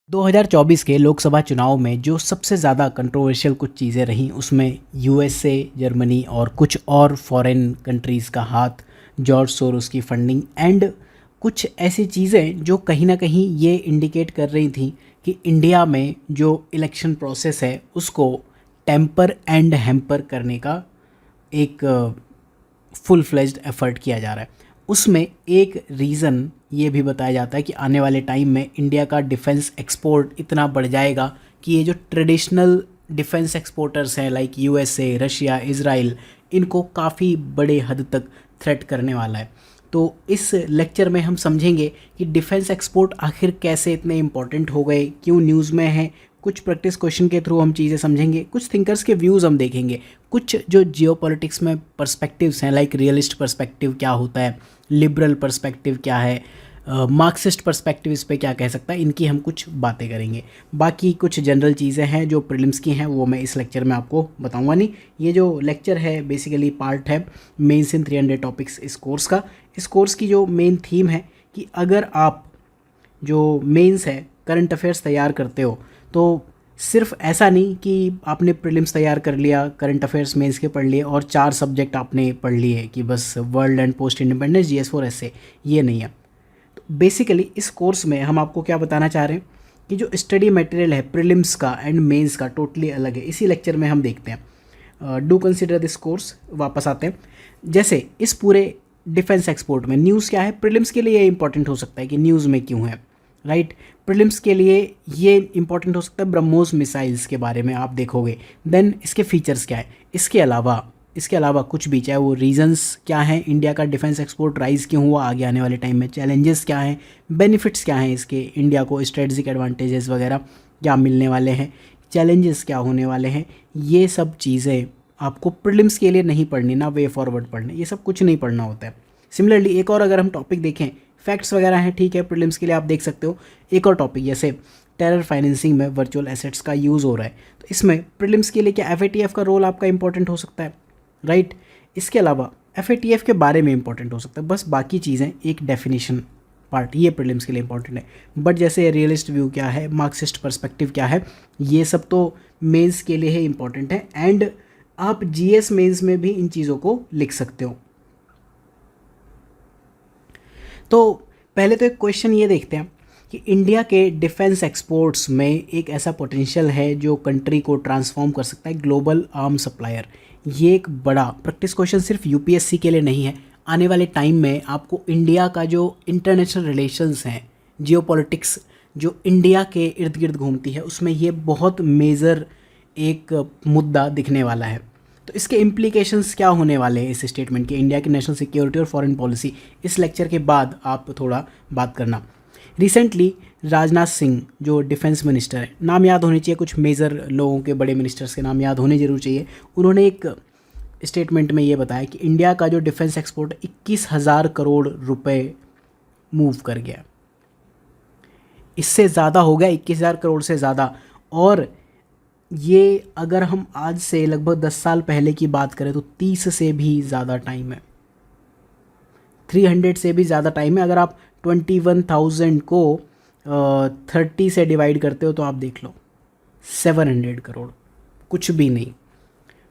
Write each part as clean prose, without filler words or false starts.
2024 के लोकसभा चुनाव में जो सबसे ज़्यादा कंट्रोवर्शियल कुछ चीज़ें रहीं उसमें यूएसए, जर्मनी और कुछ और फॉरेन कंट्रीज़ का हाथ, जॉर्ज सोरोस की फंडिंग एंड कुछ ऐसी चीज़ें जो कहीं ना कहीं ये इंडिकेट कर रही थी कि इंडिया में जो इलेक्शन प्रोसेस है उसको टेम्पर एंड हैम्पर करने का एक फुल फ्लेज्ड एफर्ट किया जा रहा है। उसमें एक रीज़न ये भी बताया जाता है कि आने वाले टाइम में इंडिया का डिफेंस एक्सपोर्ट इतना बढ़ जाएगा कि ये जो ट्रेडिशनल डिफेंस एक्सपोर्टर्स हैं लाइक यूएसए, रशिया, इज़राइल, इनको काफ़ी बड़े हद तक थ्रेट करने वाला है। तो इस लेक्चर में हम समझेंगे कि डिफेंस एक्सपोर्ट आखिर कैसे इतने इम्पोर्टेंट हो गए, क्यों न्यूज़ में है। कुछ प्रैक्टिस क्वेश्चन के थ्रू हम चीज़ें समझेंगे, कुछ थिंकर्स के व्यूज़ हम देखेंगे, कुछ जो जियोपॉलिटिक्स में पर्सपेक्टिव्स हैं लाइक रियलिस्ट पर्सपेक्टिव क्या होता है, लिबरल पर्सपेक्टिव क्या है, मार्क्सिस्ट पर्सपेक्टिव इस पे क्या कह सकता है, इनकी हम कुछ बातें करेंगे। बाकी कुछ जनरल चीज़ें हैं जो प्रीलिम्स की हैं वो मैं इस लेक्चर में आपको बताऊंगा नहीं। ये जो लेक्चर है बेसिकली पार्ट है मेंस इन 300 टॉपिक्स इस कोर्स का। इस कोर्स की जो मेन थीम है कि अगर आप जो मेंस है करंट अफेयर्स तैयार करते हो तो सिर्फ ऐसा नहीं कि आपने प्रीलिम्स तैयार कर लिया, करंट अफेयर्स मेंस के पढ़ लिए और 4 सब्जेक्ट आपने पढ़ लिए कि बस world and post independence, GS4 ऐसे, ये नहीं है। तो बेसिकली इस कोर्स में हम आपको क्या बताना चाह रहे हैं कि जो स्टडी मटेरियल है प्रीलिम्स का एंड मेंस का टोटली अलग है। इसी लेक्चर में हम देखते हैं। Do consider this course. वापस आते हैं। जैसे इस पूरे डिफेंस एक्सपोर्ट में न्यूज़ क्या है, प्रीलिम्स के लिए ये इंपॉर्टेंट हो सकता है कि न्यूज़ में क्यों है, राइट। प्रीलिम्स के लिए ये इंपॉर्टेंट हो सकता है ब्रह्मोस मिसाइल्स के बारे में आप देखोगे, देन इसके फीचर्स क्या है। इसके अलावा कुछ भी, चाहे वो रीजंस क्या हैं, इंडिया का डिफेंस एक्सपोर्ट राइज क्यों हुआ आगे आने वाले टाइम में, चैलेंजेस क्या हैं, बेनिफिट्स क्या हैं इसके, इंडिया को स्ट्रेटजिक एडवांटेजेस वगैरह क्या मिलने वाले हैं, चैलेंजेस क्या होने वाले हैं, ये सब चीज़ें आपको प्रीलिम्स के लिए नहीं पढ़नी, ना वे फॉरवर्ड पढ़ने, ये सब कुछ नहीं पढ़ना होता है। सिमिलरली एक और अगर हम टॉपिक देखें, फैक्ट्स वगैरह हैं, ठीक है, प्रीलिम्स के लिए आप देख सकते हो। एक और टॉपिक जैसे टेरर फाइनेंसिंग में वर्चुअल एसेट्स का यूज़ हो रहा है, तो इसमें प्रीलिम्स के लिए क्या FATF का रोल आपका इंपॉर्टेंट हो सकता है, राइट। इसके अलावा FATF के बारे में इंपॉर्टेंट हो सकता है, बस बाकी चीज़ें एक डेफिनेशन पार्ट, ये प्रीलिम्स के लिए इंपॉर्टेंट है। बट जैसे रियलिस्ट व्यू क्या है, मार्क्सिस्ट पर्सपेक्टिव क्या है, ये सब तो मेंस के लिए ही इंपॉर्टेंट है एंड आप GS मेंस में भी इन चीज़ों को लिख सकते हो। तो पहले तो एक क्वेश्चन ये देखते हैं कि इंडिया के डिफेंस एक्सपोर्ट्स में एक ऐसा पोटेंशियल है जो कंट्री को ट्रांसफॉर्म कर सकता है ग्लोबल आर्म सप्लायर। ये एक बड़ा प्रैक्टिस क्वेश्चन सिर्फ UPSC के लिए नहीं है। आने वाले टाइम में आपको इंडिया का जो इंटरनेशनल रिलेशंस हैं, जियोपॉलिटिक्स जो इंडिया के इर्द गिर्द घूमती है, उसमें ये बहुत मेजर एक मुद्दा दिखने वाला है। तो इसके इम्प्लीकेशंस क्या होने वाले हैं इस स्टेटमेंट के, इंडिया की नेशनल सिक्योरिटी और फॉरेन पॉलिसी, इस लेक्चर के बाद आप थोड़ा बात करना। रिसेंटली राजनाथ सिंह जो डिफेंस मिनिस्टर है, नाम याद होने चाहिए, कुछ मेजर लोगों के, बड़े मिनिस्टर्स के नाम याद होने जरूर चाहिए। उन्होंने एक स्टेटमेंट में ये बताया कि इंडिया का जो डिफेंस एक्सपोर्ट 21,000 करोड़ रुपए मूव कर गया, इससे ज़्यादा हो गया, 21,000 करोड़ से ज़्यादा। और ये अगर हम आज से लगभग 10 साल पहले की बात करें तो 30 से भी ज़्यादा टाइम है, 300 से भी ज़्यादा टाइम है। अगर आप 21,000 को 30 से डिवाइड करते हो तो आप देख लो 700 करोड़, कुछ भी नहीं।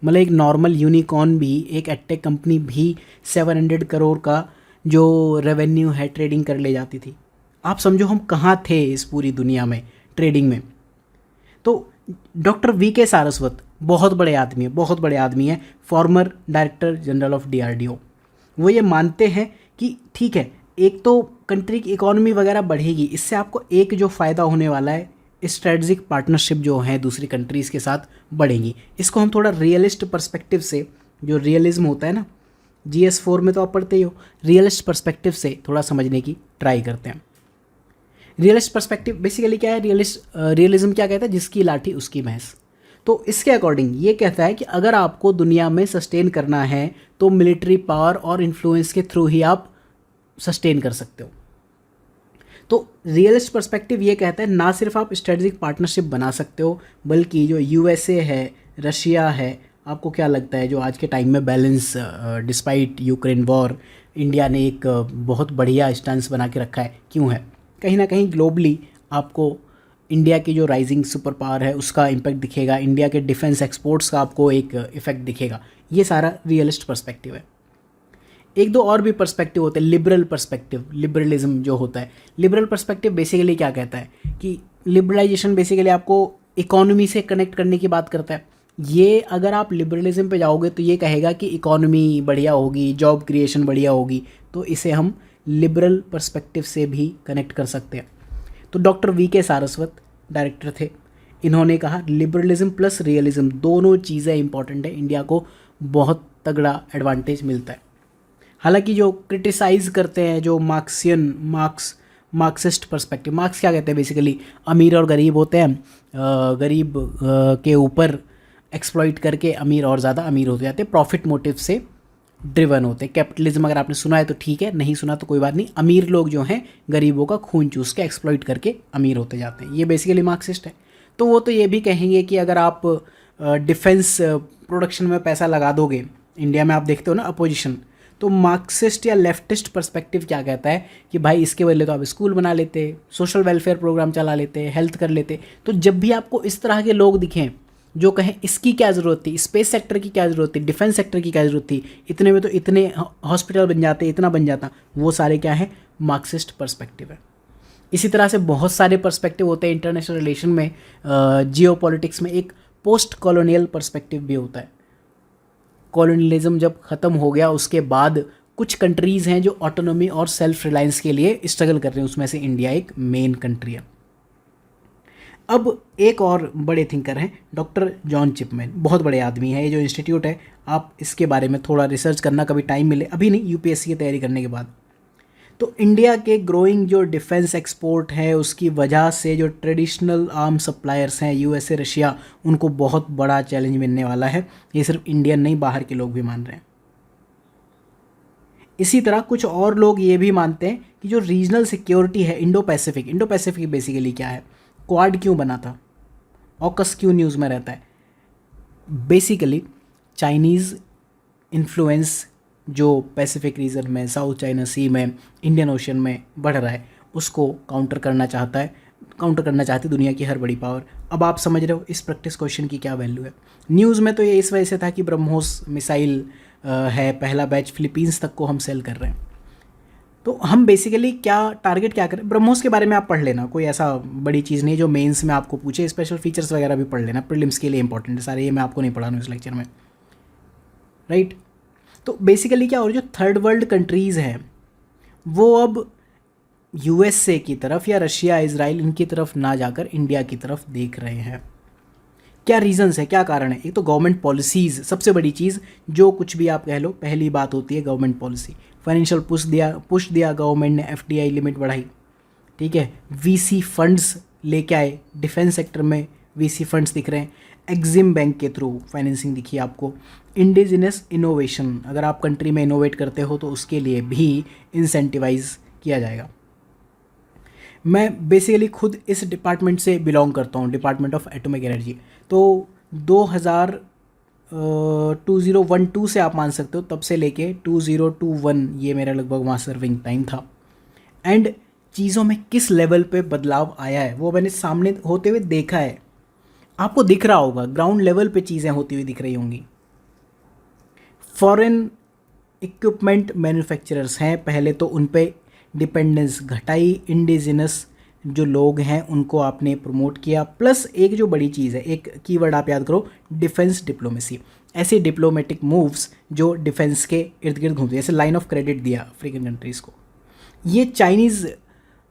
मतलब एक नॉर्मल यूनिकॉर्न भी, एक एडटेक कंपनी भी 700 करोड़ का जो रेवेन्यू है ट्रेडिंग कर ले जाती थी। आप समझो हम कहाँ थे इस पूरी दुनिया में ट्रेडिंग में। तो डॉक्टर VK सारस्वत बहुत बड़े आदमी है, बहुत बड़े आदमी है, farmer director general of DRDO। वो ये मानते हैं कि ठीक है, एक तो कंट्री की इकोनॉमी वगैरह बढ़ेगी, इससे आपको एक जो फ़ायदा होने वाला है, स्ट्रेटजिक पार्टनरशिप जो है दूसरी कंट्रीज़ के साथ बढ़ेंगी। इसको हम थोड़ा रियलिस्ट पर्सपेक्टिव से, जो रियलिज्म होता है ना, GS4 में तो आप पढ़ते ही हो, रियलिस्ट पर्सपेक्टिव से थोड़ा समझने की ट्राई करते हैं। रियलिस्ट पर्सपेक्टिव बेसिकली क्या है, रियलिज्म क्या कहता है, जिसकी लाठी उसकी भैंस। तो इसके अकॉर्डिंग ये कहता है कि अगर आपको दुनिया में सस्टेन करना है तो मिलिट्री पावर और इन्फ्लुएंस के थ्रू ही आप सस्टेन कर सकते हो। तो रियलिस्ट पर्सपेक्टिव ये कहता है ना सिर्फ आप स्ट्रेटजिक पार्टनरशिप बना सकते हो, बल्कि जो USA है, रशिया है, आपको क्या लगता है जो आज के टाइम में balance, despite Ukraine war, India ने एक बहुत बढ़िया स्टैंस बना के रखा है, क्यों है? कहीं ना कहीं ग्लोबली आपको इंडिया की जो राइजिंग सुपर पावर है उसका इम्पैक्ट दिखेगा, इंडिया के डिफेंस एक्सपोर्ट्स का आपको एक इफेक्ट दिखेगा। ये सारा रियलिस्ट पर्सपेक्टिव है। एक दो और भी पर्सपेक्टिव होते हैं, लिबरल पर्सपेक्टिव, लिबरलिज्म जो होता है। लिबरल पर्सपेक्टिव बेसिकली क्या कहता है कि लिबरलाइजेशन बेसिकली आपको इकोनॉमी से कनेक्ट करने की बात करता है। ये अगर आप लिबरलिज्म पे जाओगे तो ये कहेगा कि इकोनॉमी बढ़िया होगी, जॉब क्रिएशन बढ़िया होगी, तो इसे हम लिबरल पर्सपेक्टिव से भी कनेक्ट कर सकते हैं। तो डॉक्टर वी.के. सारस्वत डायरेक्टर थे, इन्होंने कहा लिबरलिज्म प्लस रियलिज्म दोनों चीज़ें इंपॉर्टेंट है, इंडिया को बहुत तगड़ा एडवांटेज मिलता है। हालांकि जो क्रिटिसाइज़ करते हैं, जो मार्क्सिस्ट पर्सपेक्टिव, मार्क्स क्या कहते हैं बेसिकली, अमीर और गरीब होते हैं, गरीब के ऊपर एक्सप्लॉइट करके अमीर और ज़्यादा अमीर होते जाते हैं, प्रॉफिट मोटिव से ड्रिवन होते हैं। कैपिटलिज्म अगर आपने सुना है तो ठीक है, नहीं सुना तो कोई बात नहीं। अमीर लोग जो हैं गरीबों का खून चूस के एक्सप्लॉइट करके अमीर होते जाते हैं, ये बेसिकली मार्क्सिस्ट है। तो वो तो ये भी कहेंगे कि अगर आप डिफेंस प्रोडक्शन में पैसा लगा दोगे, इंडिया में आप देखते हो ना अपोजिशन, तो मार्क्सिस्ट या लेफ्टिस्ट पर्सपेक्टिव क्या कहता है कि भाई इसके बदले तो आप स्कूल बना लेते, सोशल वेलफेयर प्रोग्राम चला लेते, हेल्थ कर लेते। तो जब भी आपको इस तरह के लोग दिखें जो कहें इसकी क्या ज़रूरत थी, स्पेस सेक्टर की क्या ज़रूरत थी, डिफेंस सेक्टर की क्या ज़रूरत थी, इतने में तो इतने हॉस्पिटल बन जाते, इतना बन जाता, वो सारे क्या है, मार्क्सिस्ट पर्सपेक्टिव है। इसी तरह से बहुत सारे पर्सपेक्टिव होते हैं इंटरनेशनल रिलेशन में, जियो पॉलिटिक्स में एक पोस्ट कॉलोनियल पर्सपेक्टिव भी होता है। कॉलोनियलिज्म जब ख़त्म हो गया उसके बाद कुछ कंट्रीज़ हैं जो ऑटोनॉमी और सेल्फ रिलायंस के लिए स्ट्रगल कर रहे हैं, उसमें से इंडिया एक मेन कंट्री है। अब एक और बड़े थिंकर हैं डॉक्टर जॉन चिपमैन, बहुत बड़े आदमी हैं। ये जो इंस्टीट्यूट है आप इसके बारे में थोड़ा रिसर्च करना, कभी टाइम मिले, अभी नहीं, यूपीएससी की तैयारी करने के बाद। तो इंडिया के ग्रोइंग जो डिफेंस एक्सपोर्ट है उसकी वजह से जो ट्रेडिशनल आर्म सप्लायर्स हैं यूएसए, रशिया, उनको बहुत बड़ा चैलेंज मिलने वाला है। ये सिर्फ इंडियन नहीं, बाहर के लोग भी मान रहे हैं। इसी तरह कुछ और लोग ये भी मानते हैं कि जो रीजनल सिक्योरिटी है, इंडो पैसिफिक बेसिकली क्या है, क्वाड क्यों बना था, ऑकस क्यों न्यूज़ में रहता है, बेसिकली चाइनीज़ इन्फ्लुएंस जो पैसिफिक रीजन में, साउथ चाइना सी में, इंडियन ओशन में बढ़ रहा है, उसको काउंटर करना चाहती दुनिया की हर बड़ी पावर। अब आप समझ रहे हो इस प्रैक्टिस क्वेश्चन की क्या वैल्यू है। न्यूज़ में तो ये इस वजह से था कि ब्रह्मोस मिसाइल है, पहला बैच फिलीपींस तक को हम सेल कर रहे हैं। तो हम बेसिकली टारगेट क्या करें, ब्रह्मोस के बारे में आप पढ़ लेना, कोई ऐसा बड़ी चीज़ नहीं जो मेंस में आपको पूछे, स्पेशल फीचर्स वगैरह भी पढ़ लेना, प्रीलिम्स के लिए इंपॉर्टेंट है सारे, ये मैं आपको नहीं पढ़ा रहा हूँ इस लेक्चर में, राइट। तो बेसिकली क्या हो रहा है, जो थर्ड वर्ल्ड कंट्रीज़ हैं वो अब यूएसए की तरफ या रशिया, इजराइल, इनकी तरफ ना जाकर इंडिया की तरफ देख रहे हैं। क्या रीजंस है, क्या कारण है? एक तो गवर्नमेंट पॉलिसीज़, सबसे बड़ी चीज़, जो कुछ भी आप कह लो, पहली बात होती है गवर्नमेंट पॉलिसी। फाइनेंशियल पुश दिया गवर्नमेंट ने, एफडीआई लिमिट बढ़ाई, ठीक है, वीसी फंड्स लेके आए, डिफेंस सेक्टर में वीसी फंड्स दिख रहे हैं, एग्जिम बैंक के थ्रू फाइनेंसिंग दिखी आपको, इंडिजिनस इनोवेशन, अगर आप कंट्री में इनोवेट करते हो तो उसके लिए भी इंसेंटिवाइज किया जाएगा। मैं बेसिकली खुद इस डिपार्टमेंट से बिलोंग करता हूँ, डिपार्टमेंट ऑफ एटॉमिक एनर्जी। तो 2012 से आप मान सकते हो, तब से लेके 2021 ये मेरा लगभग वहाँ सर्विंग टाइम था। एंड चीज़ों में किस लेवल पे बदलाव आया है वो मैंने सामने होते हुए देखा है, आपको दिख रहा होगा, ग्राउंड लेवल पे चीज़ें होती हुई दिख रही होंगी। फॉरेन इक्विपमेंट मैन्युफैक्चरर्स हैं, पहले तो उन पे डिपेंडेंस घटाई, इंडिजिनस जो लोग हैं उनको आपने प्रमोट किया, प्लस एक जो बड़ी चीज़ है, एक कीवर्ड आप याद करो, डिफेंस डिप्लोमेसी। ऐसे डिप्लोमेटिक मूव्स जो डिफेंस के इर्द गिर्द घूमते, जैसे लाइन ऑफ क्रेडिट दिया अफ्रीकन कंट्रीज़ को, ये चाइनीज़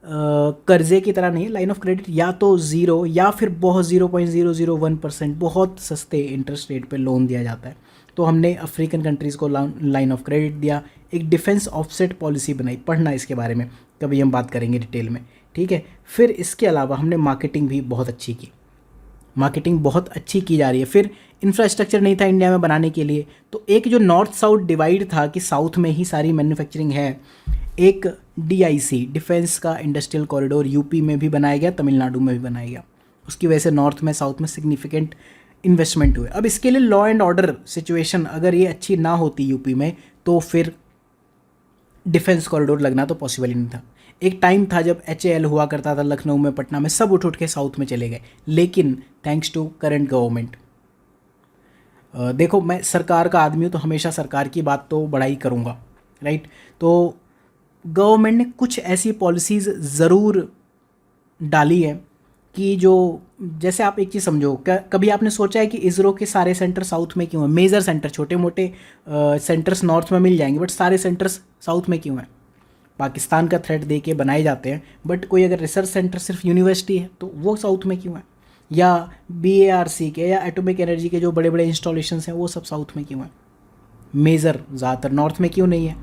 कर्जे की तरह नहीं है। लाइन ऑफ क्रेडिट या तो ज़ीरो या फिर बहुत 0.001% बहुत सस्ते इंटरेस्ट रेट पे लोन दिया जाता है। तो हमने अफ्रीकन कंट्रीज़ को लाइन ऑफ क्रेडिट दिया, एक डिफेंस ऑफसेट पॉलिसी बनाई, पढ़ना इसके बारे में, कभी हम बात करेंगे डिटेल में, ठीक है। फिर इसके अलावा हमने मार्केटिंग भी बहुत अच्छी की, मार्केटिंग बहुत अच्छी की जा रही है। फिर इंफ्रास्ट्रक्चर नहीं था इंडिया में बनाने के लिए, तो एक जो नॉर्थ साउथ डिवाइड था कि साउथ में ही सारी मैन्युफैक्चरिंग है, एक डीआईसी, डिफेंस का इंडस्ट्रियल कॉरिडोर, यूपी में भी बनाया गया, तमिलनाडु में भी बनाया गया। उसकी वजह से नॉर्थ में साउथ में सिग्निफिकेंट इन्वेस्टमेंट हुए। अब इसके लिए लॉ एंड ऑर्डर सिचुएशन अगर ये अच्छी ना होती यूपी में, तो फिर डिफेंस कॉरिडोर लगना तो पॉसिबल ही नहीं था। एक टाइम था जब HAL हुआ करता था लखनऊ में, पटना में, सब उठ उठ के साउथ में चले गए, लेकिन थैंक्स टू करंट गवर्नमेंट। देखो मैं सरकार का आदमी हूँ तो हमेशा सरकार की बात तो बड़ा ही करूँगा, राइट। तो गवर्नमेंट ने कुछ ऐसी पॉलिसीज़ ज़रूर डाली है कि जो, जैसे आप एक चीज़ समझो, कभी आपने सोचा है कि इसरो के सारे सेंटर साउथ में क्यों हैं? मेजर सेंटर, छोटे मोटे सेंटर्स नॉर्थ में मिल जाएंगे, बट सारे सेंटर्स साउथ में क्यों हैं? पाकिस्तान का थ्रेट दे के बनाए जाते हैं, बट कोई अगर रिसर्च सेंटर सिर्फ यूनिवर्सिटी है तो वो साउथ में क्यों है? या BARC के या एटॉमिक एनर्जी के जो बड़े बड़े इंस्टॉलेशंस हैं वो सब साउथ में क्यों हैं? मेजर ज़्यादातर नॉर्थ में क्यों नहीं है?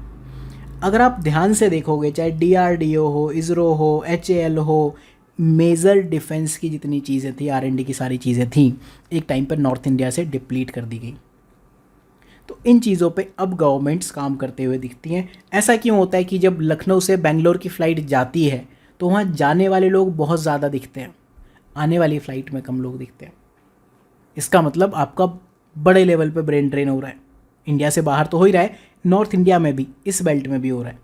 अगर आप ध्यान से देखोगे, चाहे DRDO हो, इसरो हो, HAL हो, मेजर डिफेंस की जितनी चीज़ें थी, R&D की सारी चीज़ें थी, एक टाइम पर नॉर्थ इंडिया से डिप्लीट कर दी गई। तो इन चीज़ों पे अब गवर्नमेंट्स काम करते हुए दिखती हैं। ऐसा क्यों होता है कि जब लखनऊ से बेंगलोर की फ़्लाइट जाती है तो वहाँ जाने वाले लोग बहुत ज़्यादा दिखते हैं, आने वाली फ़्लाइट में कम लोग दिखते हैं? इसका मतलब आपका बड़े लेवल पे ब्रेन ड्रेन हो रहा है। इंडिया से बाहर तो हो ही रहा है, नॉर्थ इंडिया में भी, इस बेल्ट में भी हो रहा है।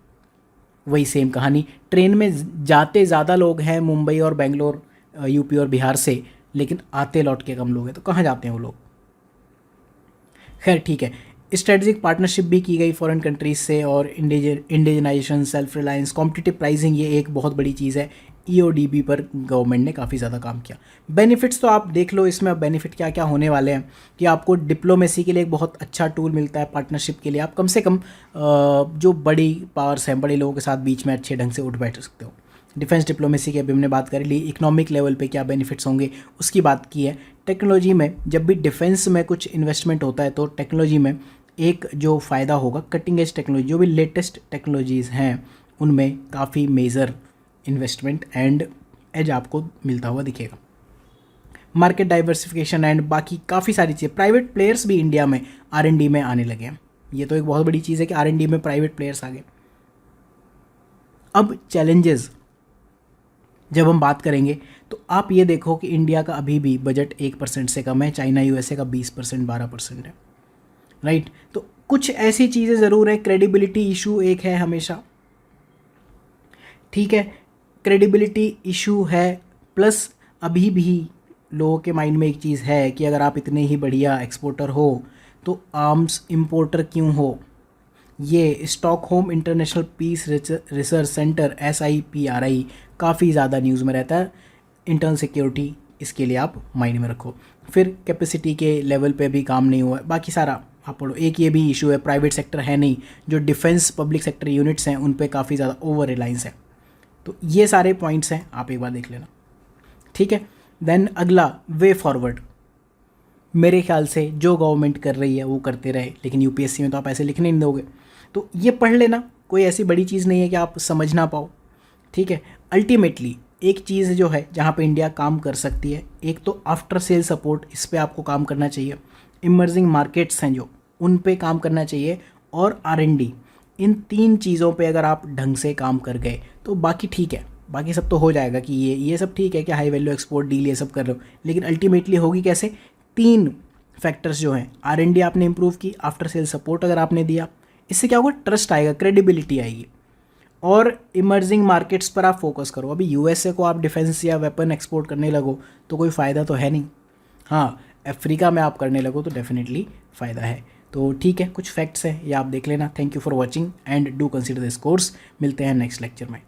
वही सेम कहानी, ट्रेन में जाते ज़्यादा लोग हैं मुंबई और बेंगलोर, यूपी और बिहार से, लेकिन आते लौट के कम लोग हैं। तो कहाँ जाते हैं वो लोग? खैर ठीक है, स्ट्रेटजिक पार्टनरशिप भी की गई फॉरेन कंट्रीज से, और indigenisation, self reliance, competitive pricing, ये एक बहुत बड़ी चीज़ है। EODB पर गवर्नमेंट ने काफ़ी ज़्यादा काम किया। बेनिफिट्स तो आप देख लो इसमें, अब बेनिफिट क्या क्या होने वाले हैं कि आपको डिप्लोमेसी के लिए एक बहुत अच्छा टूल मिलता है, पार्टनरशिप के लिए आप कम से कम जो बड़ी पावर्स हैं, बड़े लोगों के साथ बीच में अच्छे ढंग से उठ बैठ सकते हो। डिफेंस डिप्लोमेसी की अभी हमने बात कर ली। इकोनॉमिक लेवल पे क्या बेनिफिट्स होंगे उसकी बात की है। टेक्नोलॉजी में, जब भी डिफेंस में कुछ इन्वेस्टमेंट होता है तो टेक्नोलॉजी में एक जो फ़ायदा होगा, कटिंग एज टेक्नोलॉजी, जो भी लेटेस्ट टेक्नोलॉजीज़ हैं उनमें काफ़ी मेजर इन्वेस्टमेंट एंड एज आपको मिलता हुआ दिखेगा। मार्केट डाइवर्सिफिकेशन एंड बाकी काफ़ी सारी चीज़ें, प्राइवेट प्लेयर्स भी इंडिया में R&D में आने लगे हैं। ये तो एक बहुत बड़ी चीज़ है कि R&D में प्राइवेट प्लेयर्स आ गए। अब चैलेंजेस जब हम बात करेंगे तो आप ये देखो कि इंडिया का अभी भी बजट 1% से कम है, चाइना USA का 20%, 12% है, राइट। तो कुछ ऐसी चीज़ें ज़रूर है। क्रेडिबिलिटी इशू एक है हमेशा, ठीक है, क्रेडिबिलिटी इशू है। प्लस अभी भी लोगों के माइंड में एक चीज़ है कि अगर आप इतने ही बढ़िया एक्सपोर्टर हो तो आर्म्स इंपोर्टर क्यों हो? ये Stockholm International Peace Research Centre SIPRI काफ़ी ज़्यादा न्यूज़ में रहता है। इंटरनल सिक्योरिटी, इसके लिए आप माइंड में रखो। फिर कैपेसिटी के लेवल पे भी काम नहीं हुआ है, बाकी सारा आप पढ़ो। एक ये भी इशू है, प्राइवेट सेक्टर है नहीं, जो डिफेंस पब्लिक सेक्टर यूनिट्स हैं उन पे काफ़ी ज़्यादा ओवर रिलायंस है। तो ये सारे पॉइंट्स हैं, आप एक बार देख लेना, ठीक है। देन अगला, वे फॉरवर्ड। मेरे ख्याल से जो गवर्नमेंट कर रही है वो करते रहे, लेकिन UPSC में तो आप ऐसे लिखने नहीं दोगे, तो ये पढ़ लेना, कोई ऐसी बड़ी चीज़ नहीं है कि आप समझ ना पाओ, ठीक है। अल्टीमेटली एक चीज़ जो है जहाँ पे इंडिया काम कर सकती है, एक तो आफ्टर सेल सपोर्ट, इस पे आपको काम करना चाहिए। इमर्जिंग मार्केट्स हैं जो, उन पे काम करना चाहिए, और R&D। इन 3 चीज़ों पे अगर आप ढंग से काम कर गए तो बाकी ठीक है, बाकी सब तो हो जाएगा। कि ये सब ठीक है कि हाई वैल्यू एक्सपोर्ट डील ये सब कर रहे हो, लेकिन अल्टीमेटली होगी कैसे? 3 फैक्टर्स जो हैं, R&D आपने इंप्रूव की, आफ्टर सेल सपोर्ट अगर आपने दिया, इससे क्या होगा? ट्रस्ट आएगा, क्रेडिबिलिटी आएगी, और इमर्जिंग मार्केट्स पर आप फोकस करो। अभी USA को आप डिफेंस या वेपन एक्सपोर्ट करने लगो तो कोई फ़ायदा तो है नहीं। हाँ, अफ्रीका में आप करने लगो तो डेफिनेटली फ़ायदा है। तो ठीक है, कुछ फैक्ट्स हैं, ये आप देख लेना। Thank you for watching and do consider this course. मिलते हैं नेक्स्ट लेक्चर में।